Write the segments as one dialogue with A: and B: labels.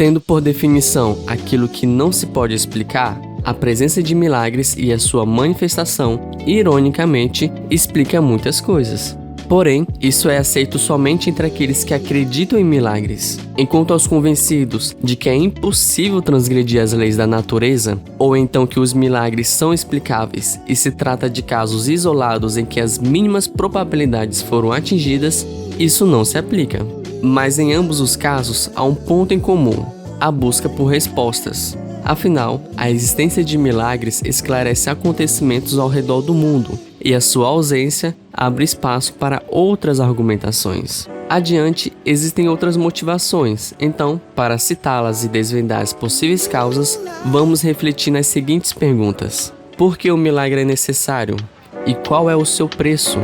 A: Tendo por definição aquilo que não se pode explicar, a presença de milagres e a sua manifestação, ironicamente, explica muitas coisas. Porém, isso é aceito somente entre aqueles que acreditam em milagres. Enquanto aos convencidos de que é impossível transgredir as leis da natureza, ou então que os milagres são explicáveis e se trata de casos isolados em que as mínimas probabilidades foram atingidas, isso não se aplica. Mas em ambos os casos há um ponto em comum: a busca por respostas. Afinal, a existência de milagres esclarece acontecimentos ao redor do mundo, e a sua ausência abre espaço para outras argumentações. Adiante, existem outras motivações, então, para citá-las e desvendar as possíveis causas, vamos refletir nas seguintes perguntas: por que o milagre é necessário? E qual é o seu preço?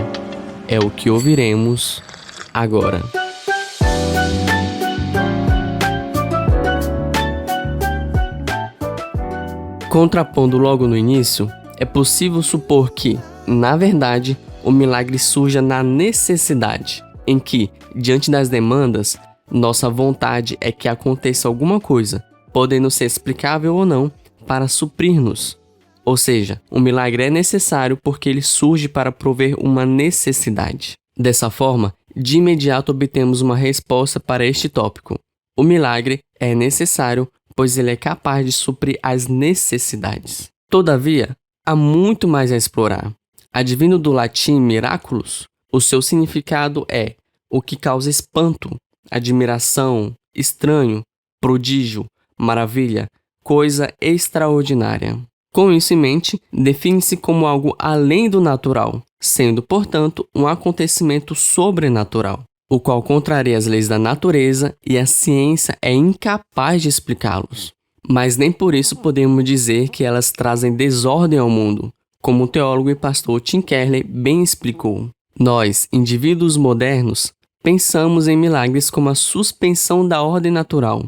A: É o que ouviremos agora. Contrapondo logo no início, é possível supor que, na verdade, o milagre surja na necessidade, em que, diante das demandas, nossa vontade é que aconteça alguma coisa, podendo ser explicável ou não, para suprir-nos. Ou seja, o milagre é necessário porque ele surge para prover uma necessidade. Dessa forma, de imediato obtemos uma resposta para este tópico. O milagre é necessário pois ele é capaz de suprir as necessidades. Todavia, há muito mais a explorar. Advindo do latim miraculus, o seu significado é o que causa espanto, admiração, estranho, prodígio, maravilha, coisa extraordinária. Com isso em mente, define-se como algo além do natural, sendo, portanto, um acontecimento sobrenatural, o qual contraria as leis da natureza e a ciência é incapaz de explicá-los. Mas nem por isso podemos dizer que elas trazem desordem ao mundo, como o teólogo e pastor Tim Keller bem explicou. Nós, indivíduos modernos, pensamos em milagres como a suspensão da ordem natural,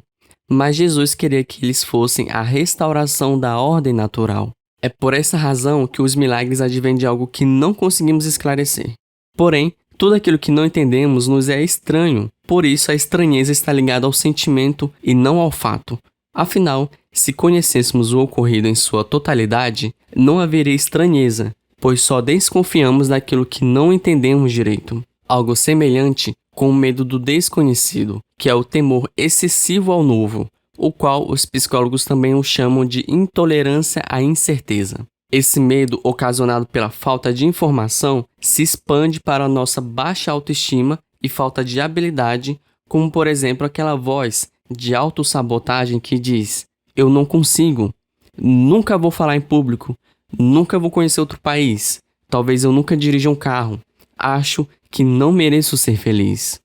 A: mas Jesus queria que eles fossem a restauração da ordem natural. É por essa razão que os milagres advêm de algo que não conseguimos esclarecer. Porém, tudo aquilo que não entendemos nos é estranho, por isso a estranheza está ligada ao sentimento e não ao fato. Afinal, se conhecêssemos o ocorrido em sua totalidade, não haveria estranheza, pois só desconfiamos daquilo que não entendemos direito. Algo semelhante com o medo do desconhecido, que é o temor excessivo ao novo, o qual os psicólogos também o chamam de intolerância à incerteza. Esse medo, ocasionado pela falta de informação, se expande para a nossa baixa autoestima e falta de habilidade, como por exemplo aquela voz de autossabotagem que diz: eu não consigo, nunca vou falar em público, nunca vou conhecer outro país, talvez eu nunca dirija um carro, acho que não mereço ser feliz.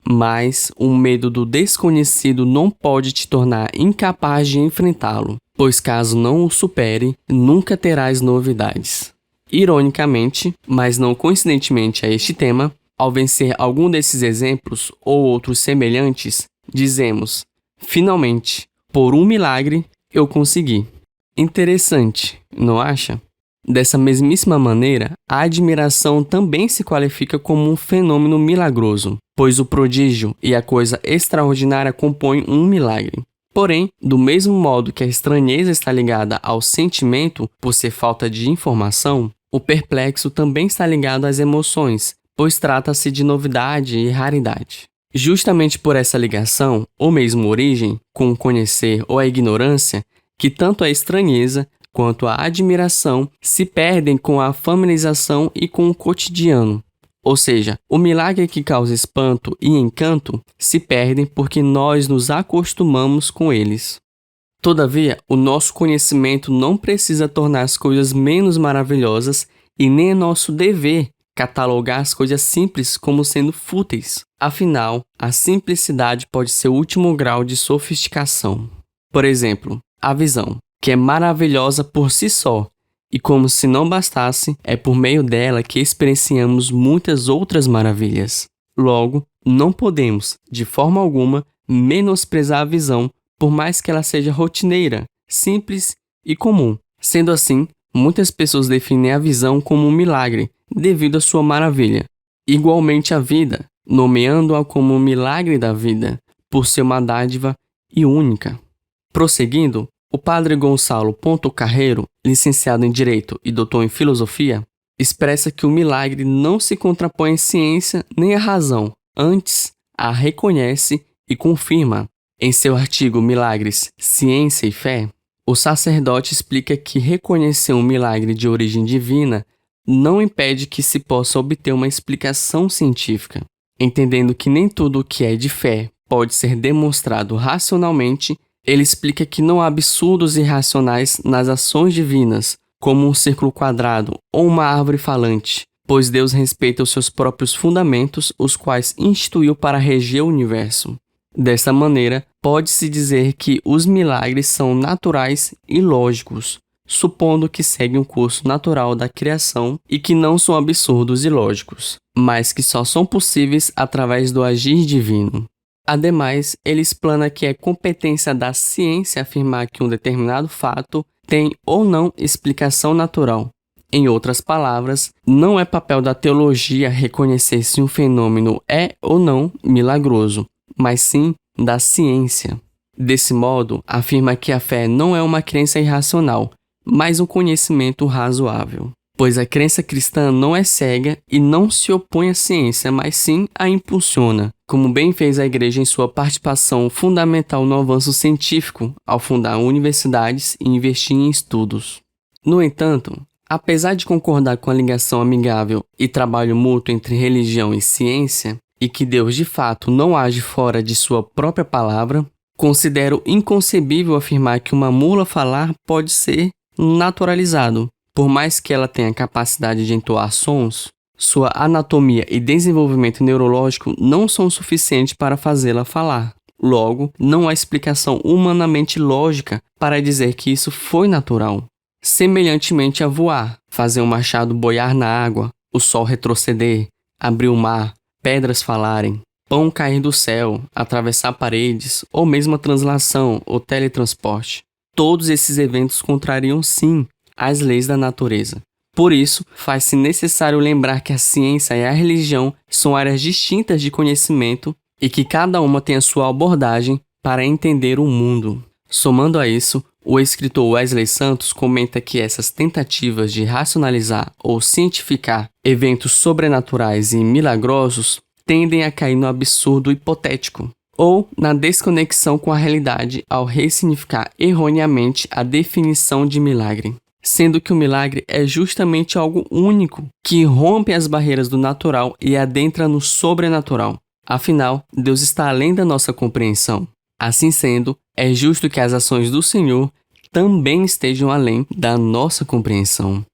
A: Mas o medo do desconhecido não pode te tornar incapaz de enfrentá-lo, pois caso não o supere, nunca terás novidades. Ironicamente, mas não coincidentemente a este tema, ao vencer algum desses exemplos ou outros semelhantes, dizemos: finalmente, por um milagre, eu consegui. Interessante, não acha? Dessa mesmíssima maneira, a admiração também se qualifica como um fenômeno milagroso, pois o prodígio e a coisa extraordinária compõem um milagre. Porém, do mesmo modo que a estranheza está ligada ao sentimento por ser falta de informação, o perplexo também está ligado às emoções, pois trata-se de novidade e raridade. Justamente por essa ligação, ou mesmo origem, com o conhecer ou a ignorância, que tanto a estranheza quanto a admiração se perdem com a familiarização e com o cotidiano. Ou seja, o milagre que causa espanto e encanto se perdem porque nós nos acostumamos com eles. Todavia, o nosso conhecimento não precisa tornar as coisas menos maravilhosas e nem é nosso dever catalogar as coisas simples como sendo fúteis. Afinal, a simplicidade pode ser o último grau de sofisticação. Por exemplo, a visão, que é maravilhosa por si só, e como se não bastasse, é por meio dela que experienciamos muitas outras maravilhas. Logo, não podemos, de forma alguma, menosprezar a visão, por mais que ela seja rotineira, simples e comum. Sendo assim, muitas pessoas definem a visão como um milagre, devido à sua maravilha. Igualmente a vida, nomeando-a como um milagre da vida, por ser uma dádiva e única. Prosseguindo, o padre Gonçalo Ponto Carreiro, licenciado em Direito e doutor em Filosofia, expressa que o milagre não se contrapõe à ciência nem à razão, antes a reconhece e confirma. Em seu artigo Milagres, Ciência e Fé, o sacerdote explica que reconhecer um milagre de origem divina não impede que se possa obter uma explicação científica. Entendendo que nem tudo o que é de fé pode ser demonstrado racionalmente, ele explica que não há absurdos irracionais nas ações divinas, como um círculo quadrado ou uma árvore falante, pois Deus respeita os seus próprios fundamentos, os quais instituiu para reger o universo. Dessa maneira, pode-se dizer que os milagres são naturais e lógicos, supondo que seguem o curso natural da criação e que não são absurdos e ilógicos, mas que só são possíveis através do agir divino. Ademais, ele explana que é competência da ciência afirmar que um determinado fato tem ou não explicação natural. Em outras palavras, não é papel da teologia reconhecer se um fenômeno é ou não milagroso, mas sim da ciência. Desse modo, afirma que a fé não é uma crença irracional, mas um conhecimento razoável. Pois a crença cristã não é cega e não se opõe à ciência, mas sim a impulsiona, como bem fez a Igreja em sua participação fundamental no avanço científico, ao fundar universidades e investir em estudos. No entanto, apesar de concordar com a ligação amigável e trabalho mútuo entre religião e ciência, e que Deus de fato não age fora de sua própria palavra, considero inconcebível afirmar que uma mula falar pode ser naturalizado. Por mais que ela tenha capacidade de entoar sons, sua anatomia e desenvolvimento neurológico não são suficientes para fazê-la falar. Logo, não há explicação humanamente lógica para dizer que isso foi natural. Semelhantemente a voar, fazer um machado boiar na água, o sol retroceder, abrir o mar, pedras falarem, pão cair do céu, atravessar paredes, ou mesmo a translação ou teletransporte. Todos esses eventos contrariam sim as leis da natureza. Por isso, faz-se necessário lembrar que a ciência e a religião são áreas distintas de conhecimento e que cada uma tem a sua abordagem para entender o mundo. Somando a isso, o escritor Wesley Santos comenta que essas tentativas de racionalizar ou cientificar eventos sobrenaturais e milagrosos tendem a cair no absurdo hipotético, ou na desconexão com a realidade ao ressignificar erroneamente a definição de milagre. Sendo que o milagre é justamente algo único, que rompe as barreiras do natural e adentra no sobrenatural. Afinal, Deus está além da nossa compreensão. Assim sendo, é justo que as ações do Senhor também estejam além da nossa compreensão.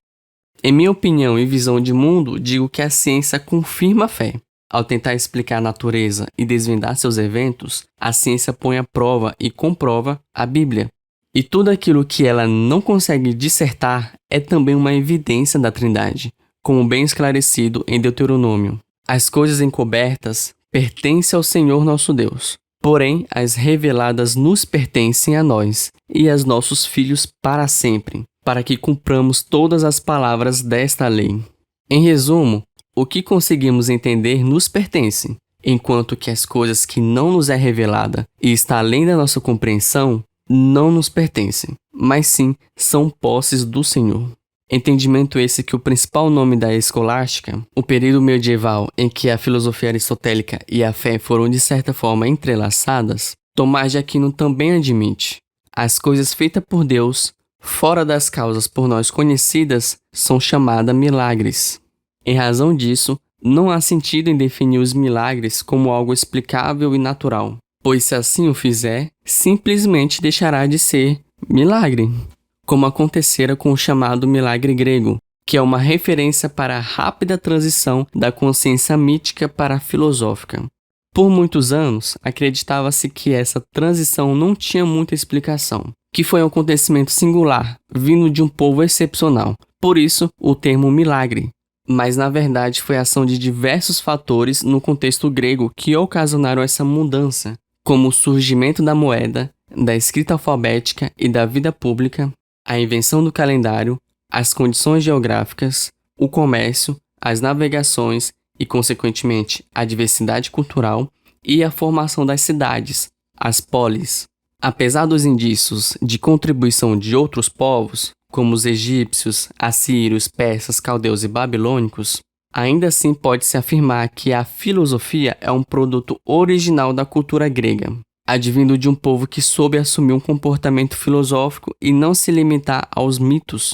A: Em minha opinião e visão de mundo, digo que a ciência confirma a fé. Ao tentar explicar a natureza e desvendar seus eventos, a ciência põe à prova e comprova a Bíblia. E tudo aquilo que ela não consegue dissertar é também uma evidência da Trindade, como bem esclarecido em Deuteronômio. As coisas encobertas pertencem ao Senhor nosso Deus, porém as reveladas nos pertencem a nós e aos nossos filhos para sempre, para que cumpramos todas as palavras desta lei. Em resumo, o que conseguimos entender nos pertence, enquanto que as coisas que não nos é revelada e está além da nossa compreensão não nos pertencem, mas sim são posses do Senhor. Entendimento esse que o principal nome da escolástica, o período medieval em que a filosofia aristotélica e a fé foram de certa forma entrelaçadas, Tomás de Aquino também admite. As coisas feitas por Deus, fora das causas por nós conhecidas, são chamadas milagres. Em razão disso, não há sentido em definir os milagres como algo explicável e natural, pois se assim o fizer, simplesmente deixará de ser milagre, como acontecera com o chamado milagre grego, que é uma referência para a rápida transição da consciência mítica para a filosófica. Por muitos anos, acreditava-se que essa transição não tinha muita explicação, que foi um acontecimento singular, vindo de um povo excepcional, por isso o termo milagre. Mas na verdade foi a ação de diversos fatores no contexto grego que ocasionaram essa mudança, como o surgimento da moeda, da escrita alfabética e da vida pública, a invenção do calendário, as condições geográficas, o comércio, as navegações e, consequentemente, a diversidade cultural e a formação das cidades, as polis. Apesar dos indícios de contribuição de outros povos, como os egípcios, assírios, persas, caldeus e babilônicos, ainda assim pode-se afirmar que a filosofia é um produto original da cultura grega, advindo de um povo que soube assumir um comportamento filosófico e não se limitar aos mitos.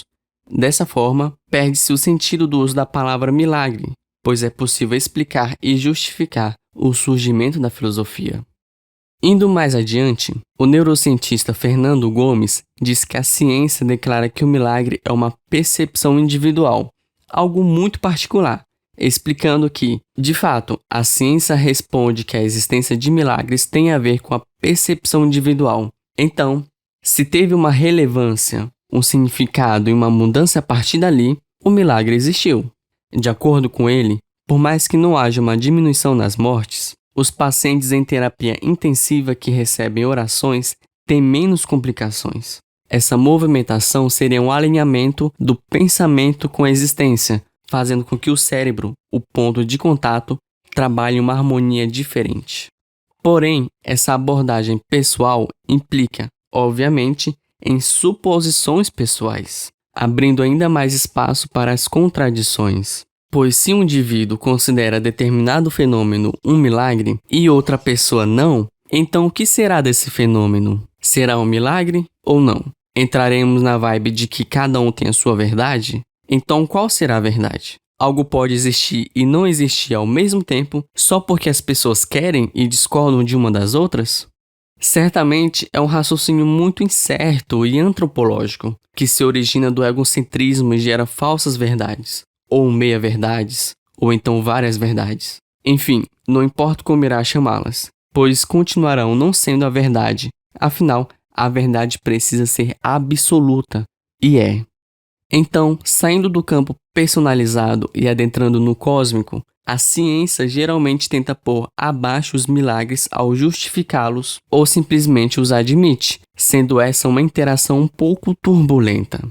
A: Dessa forma, perde-se o sentido do uso da palavra milagre, pois é possível explicar e justificar o surgimento da filosofia. Indo mais adiante, o neurocientista Fernando Gomes diz que a ciência declara que o milagre é uma percepção individual, algo muito particular, explicando que, de fato, a ciência responde que a existência de milagres tem a ver com a percepção individual. Então, se teve uma relevância, um significado e uma mudança a partir dali, o milagre existiu. De acordo com ele, por mais que não haja uma diminuição nas mortes, os pacientes em terapia intensiva que recebem orações têm menos complicações. Essa movimentação seria um alinhamento do pensamento com a existência, fazendo com que o cérebro, o ponto de contato, trabalhe em uma harmonia diferente. Porém, essa abordagem pessoal implica, obviamente, em suposições pessoais, abrindo ainda mais espaço para as contradições. Pois se um indivíduo considera determinado fenômeno um milagre e outra pessoa não, então o que será desse fenômeno? Será um milagre ou não? Entraremos na vibe de que cada um tem a sua verdade? Então qual será a verdade? Algo pode existir e não existir ao mesmo tempo só porque as pessoas querem e discordam de uma das outras? Certamente é um raciocínio muito incerto e antropológico, que se origina do egocentrismo e gera falsas verdades, ou meia-verdades, ou então várias verdades. Enfim, não importa como irá chamá-las, pois continuarão não sendo a verdade. Afinal, a verdade precisa ser absoluta, e é. Então, saindo do campo personalizado e adentrando no cósmico, a ciência geralmente tenta pôr abaixo os milagres ao justificá-los ou simplesmente os admite, sendo essa uma interação um pouco turbulenta.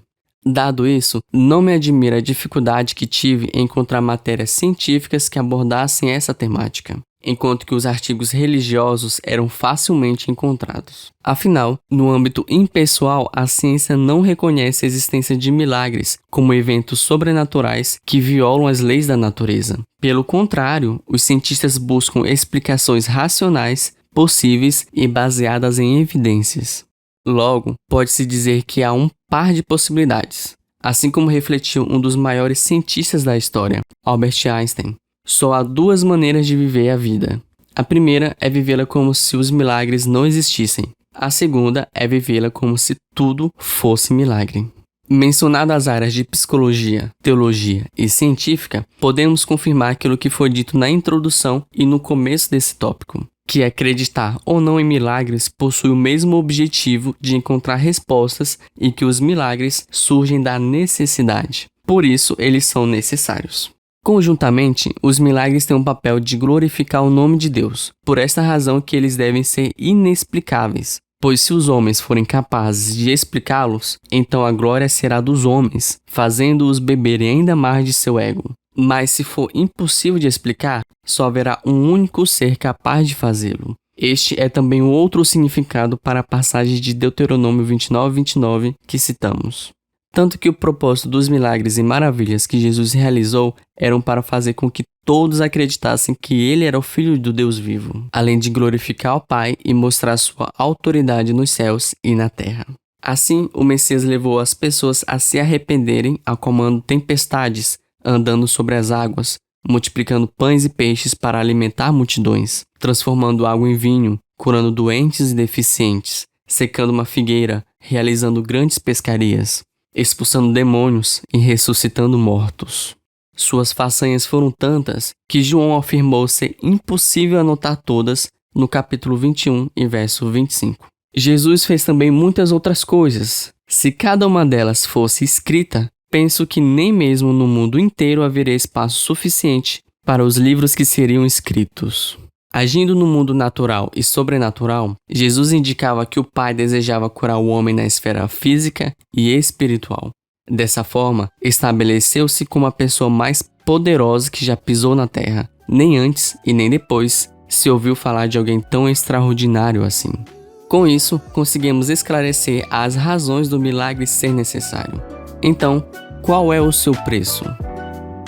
A: Dado isso, não me admira a dificuldade que tive em encontrar matérias científicas que abordassem essa temática, enquanto que os artigos religiosos eram facilmente encontrados. Afinal, no âmbito impessoal, a ciência não reconhece a existência de milagres como eventos sobrenaturais que violam as leis da natureza. Pelo contrário, os cientistas buscam explicações racionais, possíveis e baseadas em evidências. Logo, pode-se dizer que há um par de possibilidades, assim como refletiu um dos maiores cientistas da história, Albert Einstein. Só há duas maneiras de viver a vida. A primeira é vivê-la como se os milagres não existissem. A segunda é vivê-la como se tudo fosse milagre. Mencionadas as áreas de psicologia, teologia e científica, podemos confirmar aquilo que foi dito na introdução e no começo desse tópico, que acreditar ou não em milagres possui o mesmo objetivo de encontrar respostas e que os milagres surgem da necessidade. Por isso, eles são necessários. Conjuntamente, os milagres têm um papel de glorificar o nome de Deus, por esta razão que eles devem ser inexplicáveis, pois se os homens forem capazes de explicá-los, então a glória será dos homens, fazendo-os beberem ainda mais de seu ego. Mas se for impossível de explicar, só haverá um único ser capaz de fazê-lo. Este é também o outro significado para a passagem de Deuteronômio 29:29 que citamos. Tanto que o propósito dos milagres e maravilhas que Jesus realizou eram para fazer com que todos acreditassem que ele era o Filho do Deus vivo, além de glorificar ao Pai e mostrar sua autoridade nos céus e na terra. Assim, o Messias levou as pessoas a se arrependerem acalmando tempestades, andando sobre as águas, multiplicando pães e peixes para alimentar multidões, transformando água em vinho, curando doentes e deficientes, secando uma figueira, realizando grandes pescarias, expulsando demônios e ressuscitando mortos. Suas façanhas foram tantas que João afirmou ser impossível anotar todas no capítulo 21 e verso 25. Jesus fez também muitas outras coisas. Se cada uma delas fosse escrita, penso que nem mesmo no mundo inteiro haveria espaço suficiente para os livros que seriam escritos. Agindo no mundo natural e sobrenatural, Jesus indicava que o Pai desejava curar o homem na esfera física e espiritual. Dessa forma, estabeleceu-se como a pessoa mais poderosa que já pisou na Terra. Nem antes e nem depois se ouviu falar de alguém tão extraordinário assim. Com isso, conseguimos esclarecer as razões do milagre ser necessário. Então, qual é o seu preço?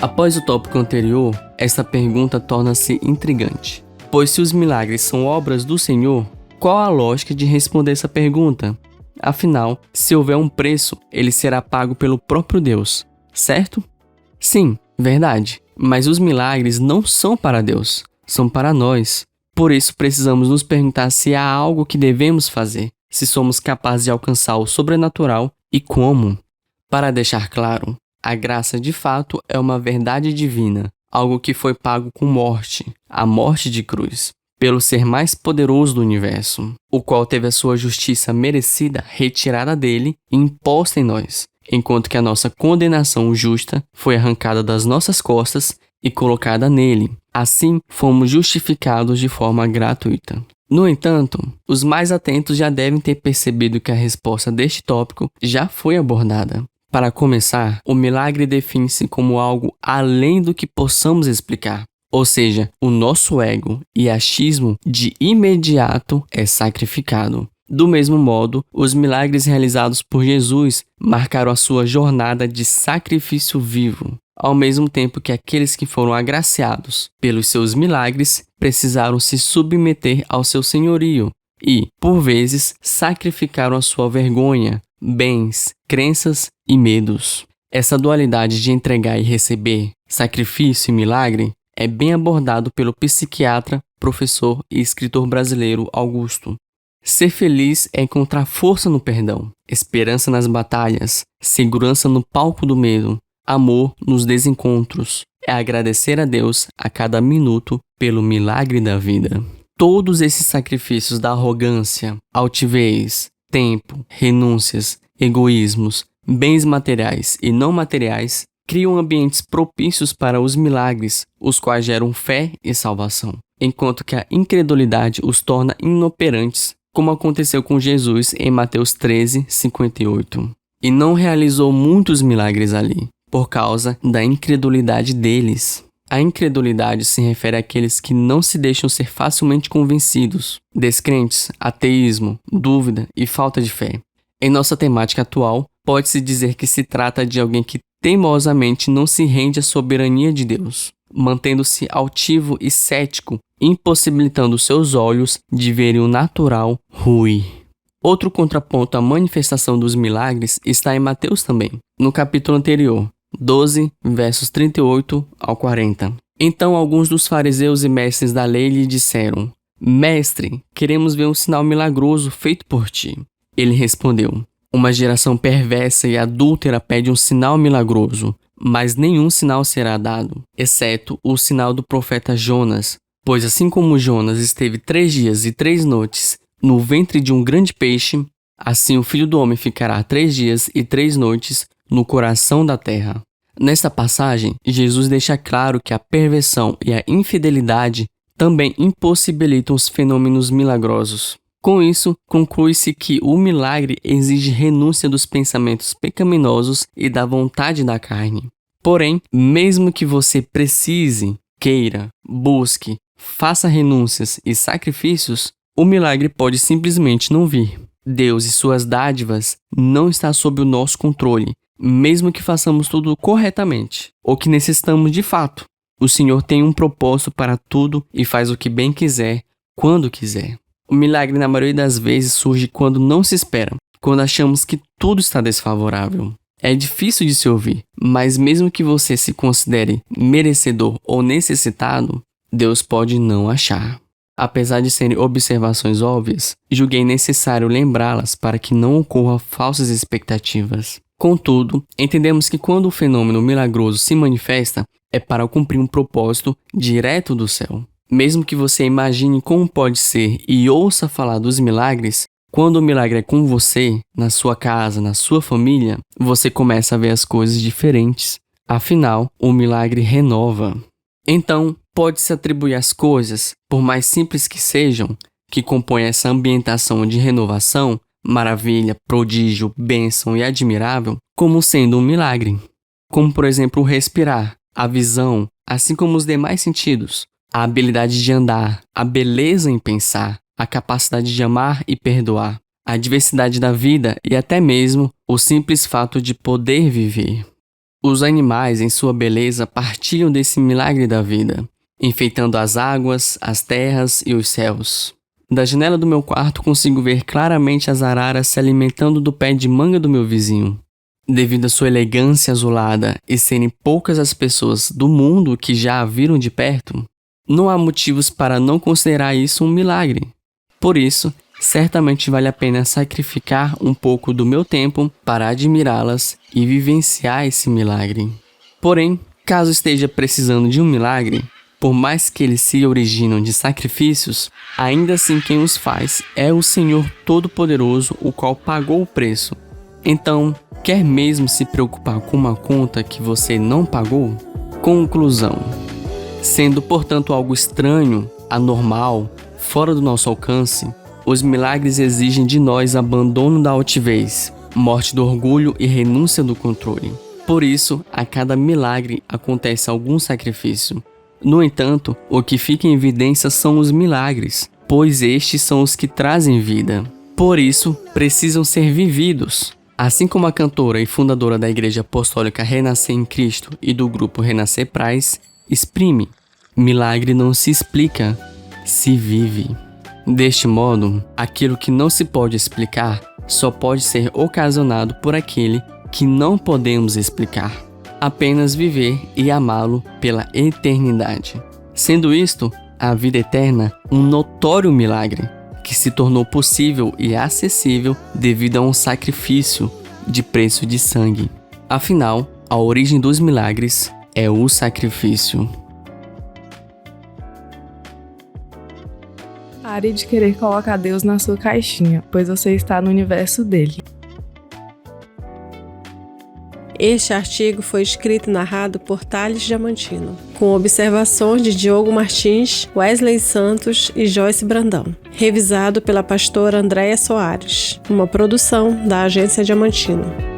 A: Após o tópico anterior, esta pergunta torna-se intrigante, pois se os milagres são obras do Senhor, qual a lógica de responder essa pergunta? Afinal, se houver um preço, ele será pago pelo próprio Deus, certo? Sim, verdade, mas os milagres não são para Deus, são para nós. Por isso precisamos nos perguntar se há algo que devemos fazer, se somos capazes de alcançar o sobrenatural e como. Para deixar claro, a graça de fato é uma verdade divina, algo que foi pago com morte, a morte de cruz, pelo ser mais poderoso do universo, o qual teve a sua justiça merecida retirada dele e imposta em nós, enquanto que a nossa condenação justa foi arrancada das nossas costas e colocada nele. Assim, fomos justificados de forma gratuita. No entanto, os mais atentos já devem ter percebido que a resposta deste tópico já foi abordada. Para começar, o milagre define-se como algo além do que possamos explicar. Ou seja, o nosso ego e achismo de imediato é sacrificado. Do mesmo modo, os milagres realizados por Jesus marcaram a sua jornada de sacrifício vivo, ao mesmo tempo que aqueles que foram agraciados pelos seus milagres precisaram se submeter ao seu senhorio e, por vezes, sacrificaram a sua vergonha, bens, crenças e medos. Essa dualidade de entregar e receber, sacrifício e milagre, é bem abordado pelo psiquiatra, professor e escritor brasileiro Augusto. Ser feliz é encontrar força no perdão, esperança nas batalhas, segurança no palco do medo, amor nos desencontros. É agradecer a Deus a cada minuto pelo milagre da vida. Todos esses sacrifícios da arrogância, altivez, tempo, renúncias, egoísmos, bens materiais e não materiais criam ambientes propícios para os milagres, os quais geram fé e salvação, enquanto que a incredulidade os torna inoperantes, como aconteceu com Jesus em Mateus 13:58. E não realizou muitos milagres ali, por causa da incredulidade deles. A incredulidade se refere àqueles que não se deixam ser facilmente convencidos, descrentes, ateísmo, dúvida e falta de fé. Em nossa temática atual, pode-se dizer que se trata de alguém que teimosamente não se rende à soberania de Deus, mantendo-se altivo e cético, impossibilitando seus olhos de verem o natural ruir. Outro contraponto à manifestação dos milagres está em Mateus também, no capítulo anterior, 12, versos 38 ao 40. Então alguns dos fariseus e mestres da lei lhe disseram: Mestre, queremos ver um sinal milagroso feito por ti. Ele respondeu: Uma geração perversa e adúltera pede um sinal milagroso, mas nenhum sinal será dado, exceto o sinal do profeta Jonas. Pois assim como Jonas esteve 3 dias e 3 noites no ventre de um grande peixe, assim o Filho do Homem ficará 3 dias e 3 noites no coração da terra. Nesta passagem, Jesus deixa claro que a perversão e a infidelidade também impossibilitam os fenômenos milagrosos. Com isso, conclui-se que o milagre exige renúncia dos pensamentos pecaminosos e da vontade da carne. Porém, mesmo que você precise, queira, busque, faça renúncias e sacrifícios, o milagre pode simplesmente não vir. Deus e suas dádivas não estão sob o nosso controle, mesmo que façamos tudo corretamente, ou que necessitamos de fato. O Senhor tem um propósito para tudo e faz o que bem quiser, quando quiser. O milagre, na maioria das vezes, surge quando não se espera, quando achamos que tudo está desfavorável. É difícil de se ouvir, mas mesmo que você se considere merecedor ou necessitado, Deus pode não achar. Apesar de serem observações óbvias, julguei necessário lembrá-las para que não ocorram falsas expectativas. Contudo, entendemos que quando o fenômeno milagroso se manifesta, é para cumprir um propósito direto do céu. Mesmo que você imagine como pode ser e ouça falar dos milagres, quando o milagre é com você, na sua casa, na sua família, você começa a ver as coisas diferentes. Afinal, o milagre renova. Então, pode-se atribuir às coisas, por mais simples que sejam, que compõem essa ambientação de renovação, maravilha, prodígio, bênção e admirável, como sendo um milagre. Como, por exemplo, o respirar, a visão, assim como os demais sentidos, a habilidade de andar, a beleza em pensar, a capacidade de amar e perdoar, a diversidade da vida e até mesmo o simples fato de poder viver. Os animais, em sua beleza, partilham desse milagre da vida, enfeitando as águas, as terras e os céus. Da janela do meu quarto consigo ver claramente as araras se alimentando do pé de manga do meu vizinho. Devido à sua elegância azulada e serem poucas as pessoas do mundo que já a viram de perto, não há motivos para não considerar isso um milagre. Por isso, certamente vale a pena sacrificar um pouco do meu tempo para admirá-las e vivenciar esse milagre. Porém, caso esteja precisando de um milagre, por mais que eles se originam de sacrifícios, ainda assim quem os faz é o Senhor Todo-Poderoso, o qual pagou o preço. Então, quer mesmo se preocupar com uma conta que você não pagou? Conclusão. Sendo, portanto, algo estranho, anormal, fora do nosso alcance, os milagres exigem de nós abandono da altivez, morte do orgulho e renúncia do controle. Por isso, a cada milagre acontece algum sacrifício. No entanto, o que fica em evidência são os milagres, pois estes são os que trazem vida. Por isso, precisam ser vividos. Assim como a cantora e fundadora da Igreja Apostólica Renascer em Cristo e do grupo Renascer Praz, exprime: milagre não se explica, se vive. Deste modo, aquilo que não se pode explicar só pode ser ocasionado por aquele que não podemos explicar. Apenas viver e amá-lo pela eternidade. Sendo isto, a vida eterna, um notório milagre, que se tornou possível e acessível devido a um sacrifício de preço de sangue. Afinal, a origem dos milagres é o sacrifício.
B: Pare de querer colocar Deus na sua caixinha, pois você está no universo dele.
C: Este artigo foi escrito e narrado por Thales Diamantino, com observações de Diogo Martins, Wesley Santos e Joyce Brandão. Revisado pela pastora Andréia Soares, uma produção da Agência Diamantino.